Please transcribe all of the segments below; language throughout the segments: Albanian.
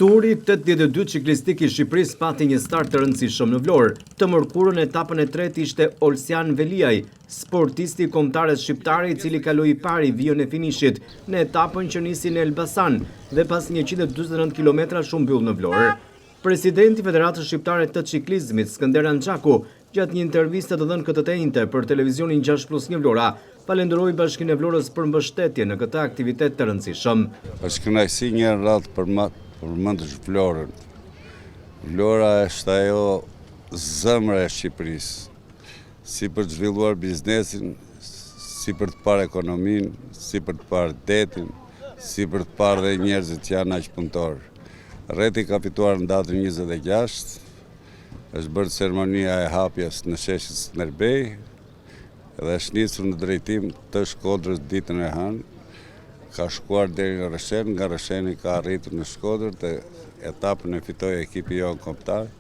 Turi 82 ciklistik i Shqipërisë pati një start të rëndësishëm në Vlorë. Të mërkurën etapën e tretë ishte Olsian Veliaj, sportisti kombëtarës shqiptare i cili kaloi i pari vijën e finishit në etapën që nisi në Elbasan dhe pas 149 kilometra shumë mbyll në Vlorë. Presidenti i Federatës Shqiptare të Ciklizmit, Skënder Anxhaku, gjatë një interviste të dhënë këtë të njëjtë për televizionin 6+1 Vlora, falenderoi Bashkinë e Vlorës për mbështetje në këtë aktivitet të rëndësishëm. Është kënaqësi një radhë përmendësh Vlorën. Vlora është ajo zemra e Shqipërisë, si për të zhvilluar biznesin, si për të parë ekonominë, si për të parë detin, si për të parë dhe njerëzit që janë aq punëtorë. Rreti ka fituar në datën 26, është bërë ceremonia e hapjes në sheshin Skënderbej dhe është nisur në drejtim të Shkodrës ditën e hënë. Ka shkuar deri në Rëshen, nga Rësheni ka arritur në Shkodër dhe etapën e fitoi ekipi jonë kombëtar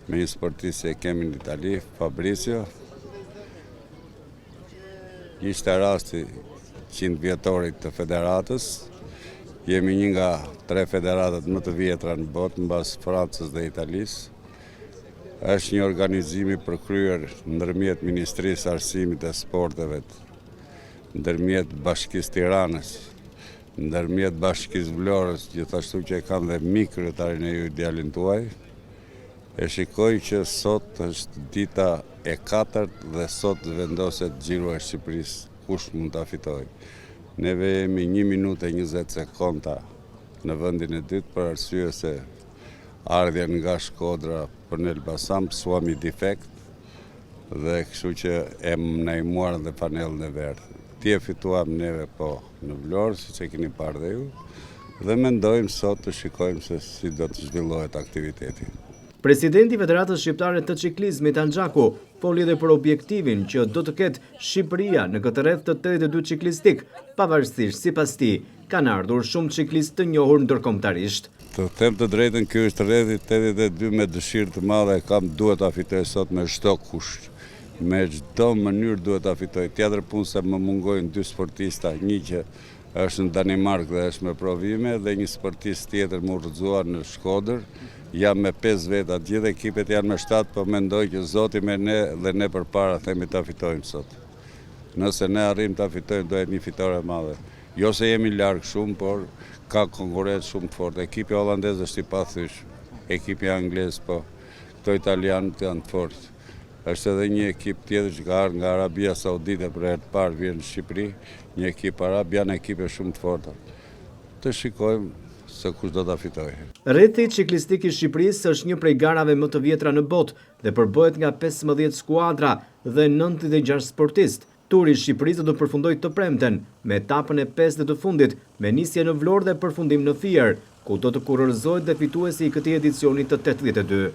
me një sportist që e kemi në Itali, Fabricio. Ishte rasti 100 vjetorit të federatës. Jemi një nga 3 federatat më të vjetra në botë, mbas Francës dhe Italisë. Është një organizim i përkryer ndërmjet Ministrisë Arsimit e Sporteve, ndërmjet Bashkisë Tiranës, ndërmjet Bashkisë Vlorës, gjithashtu që e kanë dhe mikryetarin e ju djalin tuaj. E shikoj që sot është dita e 4 dhe sot vendoset Xhiro e Shqipërisë, kush mund ta fitojë. Neve jemi 1 minutë e 20 sekonda në vendin e dytë për arsye se ardhjen nga Shkodra për në Elbasan pësuam i defekt dhe kështu që e nëjmuar dhe panelën e verdhë. Ti e fituam neve po në Vlorë, si që keni parë dhe ju, dhe mendojmë sot të shikojmë se si do të zhvillohet aktiviteti. Presidenti i Federatës Shqiptare të Ciklizmit Anxhaku foli edhe për objektivin që do të ketë Shqipëria në këtë rreth të 82 ciklistik, pavarësisht sipas tij kanë ardhur shumë ciklistë të njohur ndërkombëtarisht. Të them të drejtën, ky është rrethi 82 me dëshirë të madhe, duhet ta fitoj sot me çdo kusht. Me çdo mënyrë duhet ta fitoj. Tjetër punë se më mungojnë 2 sportista, një që është në Danimark dhe është me provime dhe një sportist tjetër më udhëzuar në Shkodër. Jam me 5 veta, gjithë ekipet janë me 7, po mendoj që Zoti me ne dhe ne përpara themi ta fitojmë sot. Nëse ne arrim ta fitojmë, do jetë një fitore e madhe. Jo se jemi larg shumë, por ka konkurrencë shumë të fortë. Ekipi holandez është i pathysh, ekipi anglez po, këto italianët janë të fortë. Është edhe një ekip tjetër që ka ardhur nga Arabia Saudite për herë të parë vjen në Shqipëri, një ekip arab, janë ekipe shumë të forta. Të shikojmë se kush do ta fitojë. Rreti ciklistik i Shqipërisë është një prej garave më të vjetra në botë dhe përbëhet nga 15 skuadra dhe 96 sportistë. Turi i Shqipërisë do të përfundojë të premten me etapën e 5 dhe të fundit, me nisje në Vlorë dhe përfundim në Fier, ku do të kurorëzohet dhe fituesi i këtij edicioni të 82.